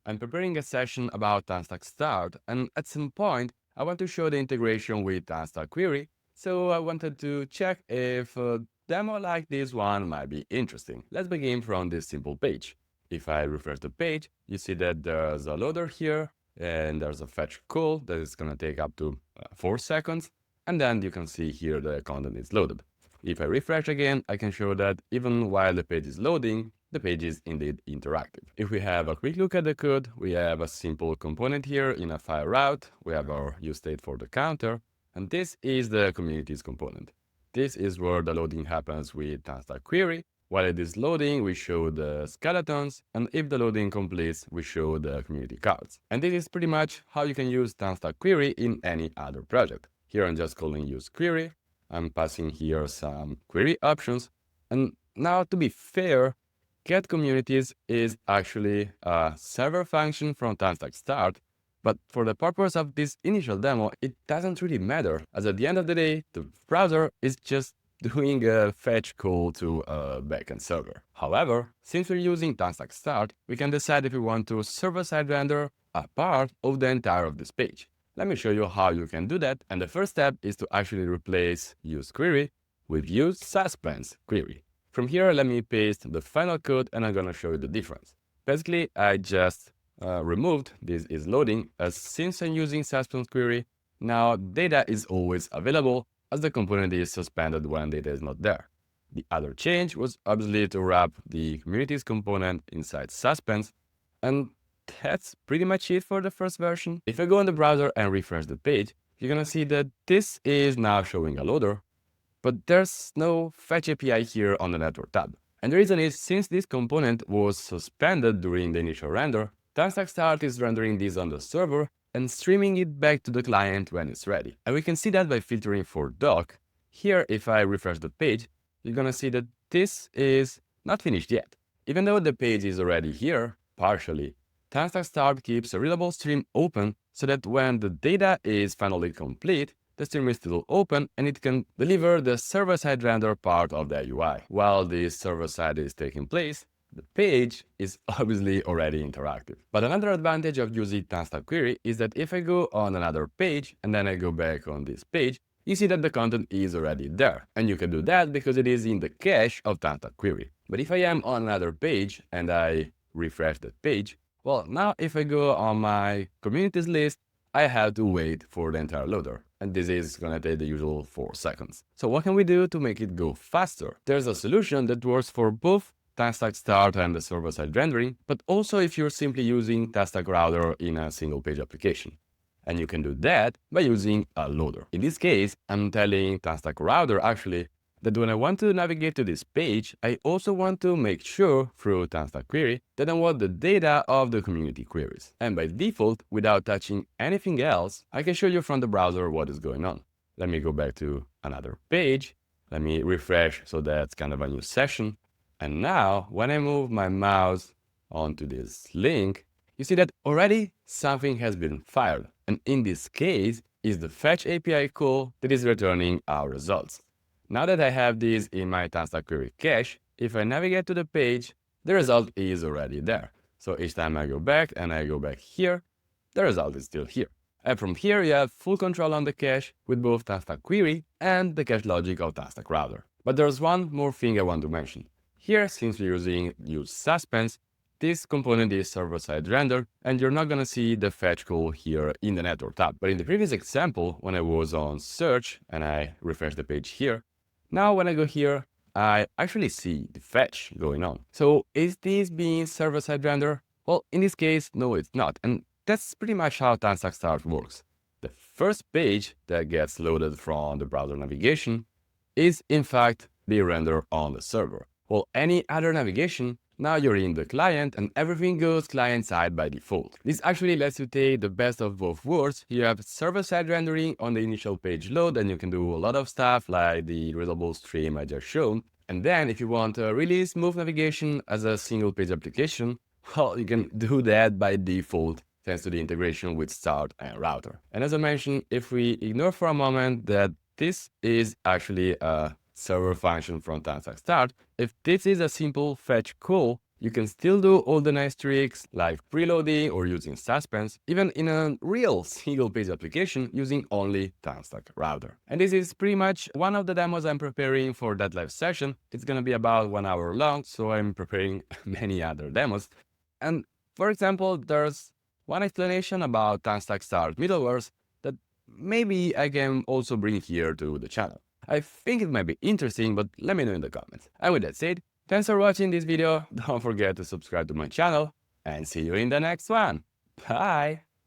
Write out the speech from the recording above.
I'm preparing a session about TanStack Start, and at some point, I want to show the integration with TanStack Query, so I wanted to check if a demo like this one might be interesting. Let's begin from this simple page. If I refresh the page, you see that there's a loader here, and there's a fetch call that is going to take up to 4 seconds, and then you can see here the content is loaded. If I refresh again, I can show that even while the page is loading, the page is indeed interactive. If we have a quick look at the code, we have a simple component here in a file route. We have our use state for the counter, and this is the communities component. This is where the loading happens with TanStack Query. While it is loading, we show the skeletons, and if the loading completes, we show the community cards. And this is pretty much how you can use TanStack Query in any other project. Here I'm just calling use query. I'm passing here some query options. And now, to be fair, get communities is actually a server function from TanStack Start, but for the purpose of this initial demo, it doesn't really matter, as at the end of the day, the browser is just doing a fetch call to a backend server. However, since we're using TanStack Start, we can decide if we want to server-side render a part of the entire of this page. Let me show you how you can do that, and the first step is to actually replace use query with use suspense query. From here, let me paste the final code, and I'm gonna show you the difference. Basically, I just removed this is loading, as since I'm using suspense query, now data is always available, as the component is suspended when data is not there. The other change was obviously to wrap the communities component inside suspense, and that's pretty much it for the first version. If I go in the browser and refresh the page, you're gonna see that this is now showing a loader, but there's no fetch API here on the network tab. And the reason is, since this component was suspended during the initial render, TanStack Start is rendering this on the server and streaming it back to the client when it's ready. And we can see that by filtering for doc. Here, if I refresh the page, you're gonna see that this is not finished yet. Even though the page is already here, partially, TanStack Start keeps a readable stream open so that when the data is finally complete, the stream is still open and it can deliver the server-side render part of the UI. While this server-side is taking place, the page is obviously already interactive. But another advantage of using TanStack Query is that if I go on another page and then I go back on this page, you see that the content is already there. And you can do that because it is in the cache of TanStack Query. But if I am on another page and I refresh that page, well, now if I go on my communities list, I have to wait for the entire loader. And this is gonna take the usual 4 seconds. So what can we do to make it go faster? There's a solution that works for both TanStack Start and the server-side rendering, but also if you're simply using TanStack Router in a single page application. And you can do that by using a loader. In this case, I'm telling TanStack Router actually that when I want to navigate to this page, I also want to make sure through TanStack Query that I want the data of the community queries. And by default, without touching anything else, I can show you from the browser what is going on. Let me go back to another page. Let me refresh, so that's kind of a new session. And now, when I move my mouse onto this link, you see that already something has been fired. And in this case, is the fetch API call that is returning our results. Now that I have this in my TanStack Query cache, if I navigate to the page, the result is already there. So each time I go back and I go back here, the result is still here. And from here, you have full control on the cache with both TanStack Query and the cache logic of TanStack Router. But there's one more thing I want to mention. Here, since we're using use suspense, this component is server-side rendered, and you're not gonna see the fetch call here in the network tab. But in the previous example, when I was on search and I refresh the page here, now when I go here, I actually see the fetch going on. So is this being server-side render? Well, in this case, no, it's not. And that's pretty much how TanStack Start works. The first page that gets loaded from the browser navigation is in fact the render on the server. Well, any other navigation, now you're in the client and everything goes client-side by default. This actually lets you take the best of both worlds. You have server-side rendering on the initial page load, and you can do a lot of stuff like the readable stream I just showed. And then if you want a really smooth navigation as a single page application, well, you can do that by default thanks to the integration with Start and Router. And as I mentioned, if we ignore for a moment that this is actually a server function from TanStack Start, if this is a simple fetch call, You can still do all the nice tricks like preloading or using suspense, even in a real single-page application using only TanStack router. And this is pretty much one of the demos I'm preparing for that live session. It's gonna be about 1 hour long, so I'm preparing many other demos. And for example, there's one explanation about TanStack Start Middlewares that maybe I can also bring here to the channel. I think it might be interesting, but let me know in the comments. And with that said, thanks for watching this video. Don't forget to subscribe to my channel and see you in the next one. Bye!